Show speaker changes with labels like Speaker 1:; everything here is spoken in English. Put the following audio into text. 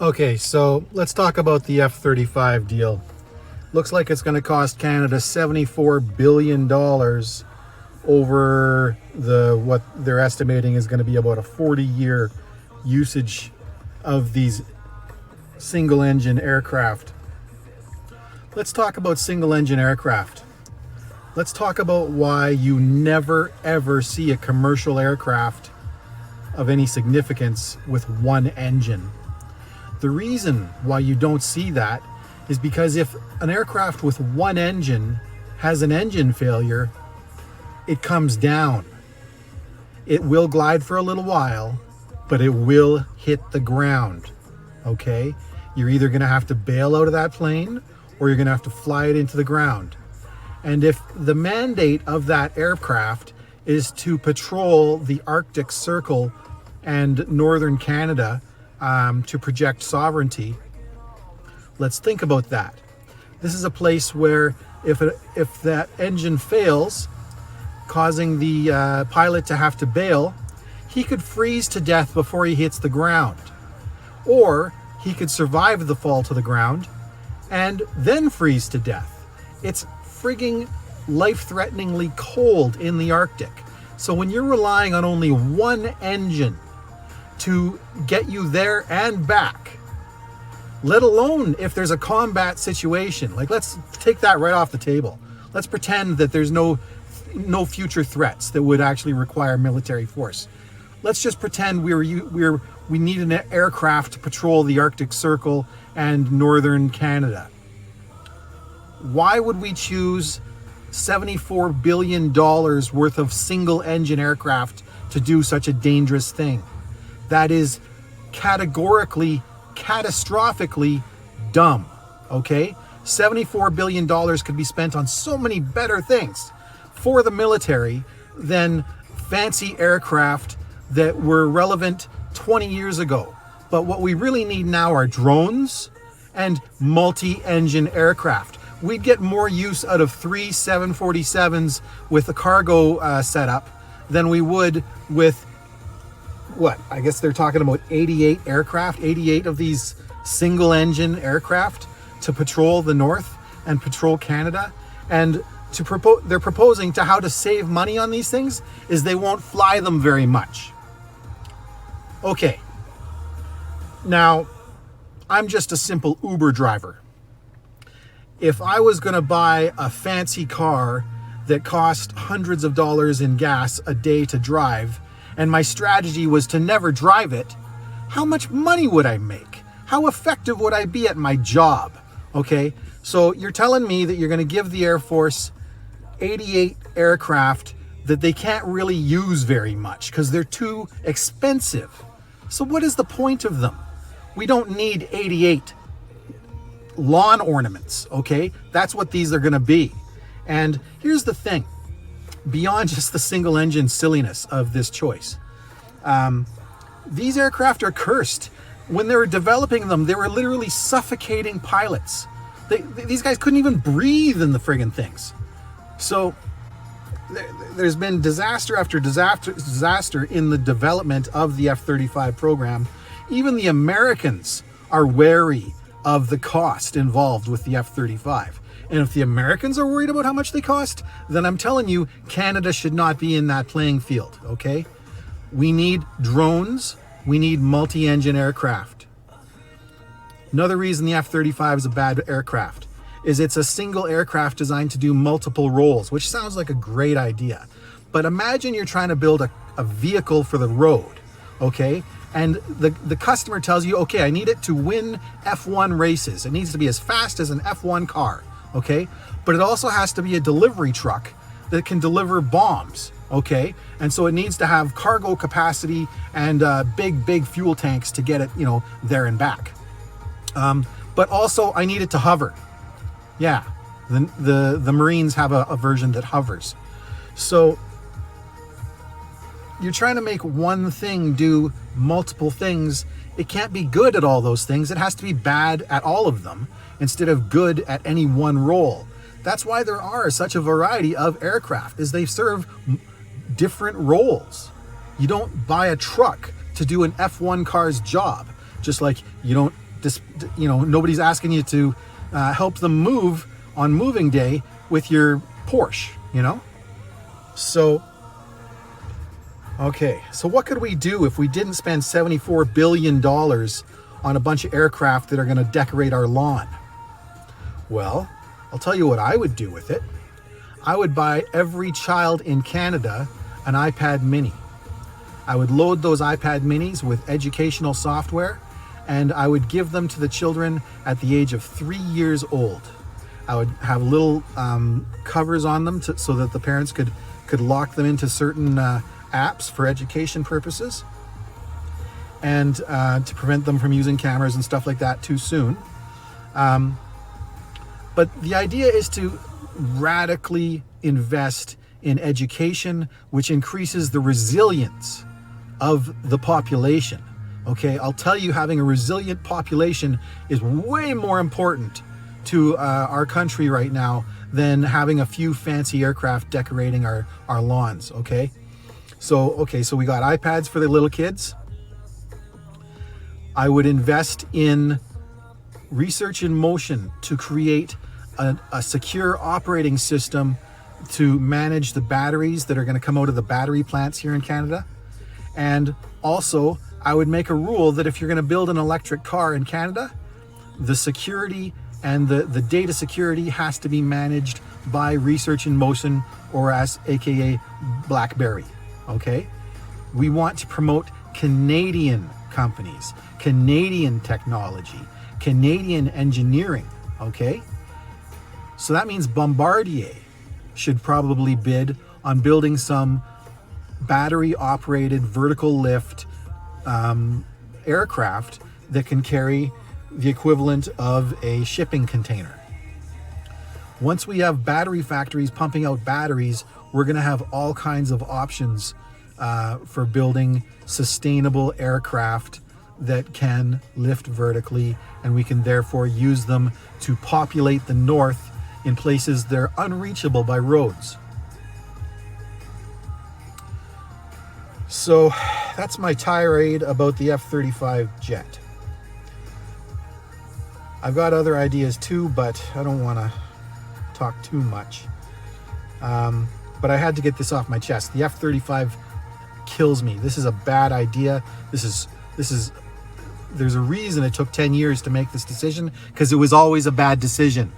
Speaker 1: Okay, so let's talk about the F-35 deal. Looks like it's going to cost Canada $74 billion over what they're estimating is going to be about a 40-year usage of these single-engine aircraft. Let's talk about single-engine aircraft. Let's talk about why you never ever see a commercial aircraft of any significance with one engine. The reason why you don't see that is because if an aircraft with one engine has an engine failure, it comes down. It will glide for a little while, but it will hit the ground, okay? You're either gonna have to bail out of that plane or you're gonna have to fly it into the ground. And if the mandate of that aircraft is to patrol the Arctic Circle and northern Canada, to project sovereignty, let's think about that. This is a place where if that engine fails, causing the pilot to have to bail, he could freeze to death before he hits the ground. Or he could survive the fall to the ground and then freeze to death. It's frigging life-threateningly cold in the Arctic. So when you're relying on only one engine to get you there and back, let alone if there's a combat situation. Like, let's take that right off the table. Let's pretend that there's no future threats that would actually require military force. Let's just pretend we need an aircraft to patrol the Arctic Circle and northern Canada. Why would we choose $74 billion worth of single engine aircraft to do such a dangerous thing? That is categorically, catastrophically dumb, okay? $74 billion could be spent on so many better things for the military than fancy aircraft that were relevant 20 years ago. But what we really need now are drones and multi-engine aircraft. We'd get more use out of 3 747s with a cargo setup than we would with what? I guess they're talking about 88 aircraft, 88 of these single-engine aircraft to patrol the North and patrol Canada. And they're proposing to how to save money on these things is they won't fly them very much. Okay. Now, I'm just a simple Uber driver. If I was going to buy a fancy car that cost hundreds of dollars in gas a day to drive, and my strategy was to never drive it, how much money would I make? How effective would I be at my job? Okay, so you're telling me that you're going to give the Air Force 88 aircraft that they can't really use very much because they're too expensive. So what is the point of them? We don't need 88 lawn ornaments, okay? That's what these are going to be. And here's the thing. Beyond just the single engine silliness of this choice, these aircraft are cursed. When they were developing them, they were literally suffocating pilots. These guys couldn't even breathe in the friggin' things. So there's been disaster after disaster in the development of the F-35 program. Even the Americans are wary of the cost involved with the F-35. And if the Americans are worried about how much they cost, then I'm telling you, Canada should not be in that playing field, okay? We need drones. We need multi-engine aircraft. Another reason the F-35 is a bad aircraft is it's a single aircraft designed to do multiple roles, which sounds like a great idea. But imagine you're trying to build a vehicle for the road, okay? And the customer tells you, okay, I need it to win F1 races. It needs to be as fast as an F1 car. Okay, but it also has to be a delivery truck that can deliver bombs. Okay, and so it needs to have cargo capacity and big fuel tanks to get it, there and back. But also, I need it to hover. Yeah, the Marines have a version that hovers. So you're trying to make one thing do multiple things. It can't be good at all those things. It has to be bad at all of them instead of good at any one role. That's why there are such a variety of aircraft, is they serve different roles. You don't buy a truck to do an F1 car's job, just like you don't Nobody's asking you to help them move on moving day with your Porsche, So, okay, so what could we do if we didn't spend $74 billion on a bunch of aircraft that are going to decorate our lawn? Well, I'll tell you what I would do with it. I would buy every child in Canada an iPad mini. I would load those iPad minis with educational software, and I would give them to the children at the age of 3 years old. I would have little covers on them so that the parents could lock them into certain apps for education purposes, and to prevent them from using cameras and stuff like that too soon. But the idea is to radically invest in education, which increases the resilience of the population. Okay, I'll tell you, having a resilient population is way more important to our country right now than having a few fancy aircraft decorating our lawns. Okay, so we got iPads for the little kids. I would invest in research in motion to create a secure operating system to manage the batteries that are going to come out of the battery plants here in Canada. And also, I would make a rule that if you're going to build an electric car in Canada, the security and the data security has to be managed by Research in Motion, or as AKA BlackBerry. Okay? We want to promote Canadian companies, Canadian technology, Canadian engineering. Okay? So that means Bombardier should probably bid on building some battery operated vertical lift aircraft that can carry the equivalent of a shipping container. Once we have battery factories pumping out batteries, we're going to have all kinds of options for building sustainable aircraft that can lift vertically, and we can therefore use them to populate the north in places that are unreachable by roads. So that's my tirade about the F-35 jet. I've got other ideas too, but I don't want to talk too much. But I had to get this off my chest. The F-35 kills me. This is a bad idea. There's a reason it took 10 years to make this decision, because it was always a bad decision.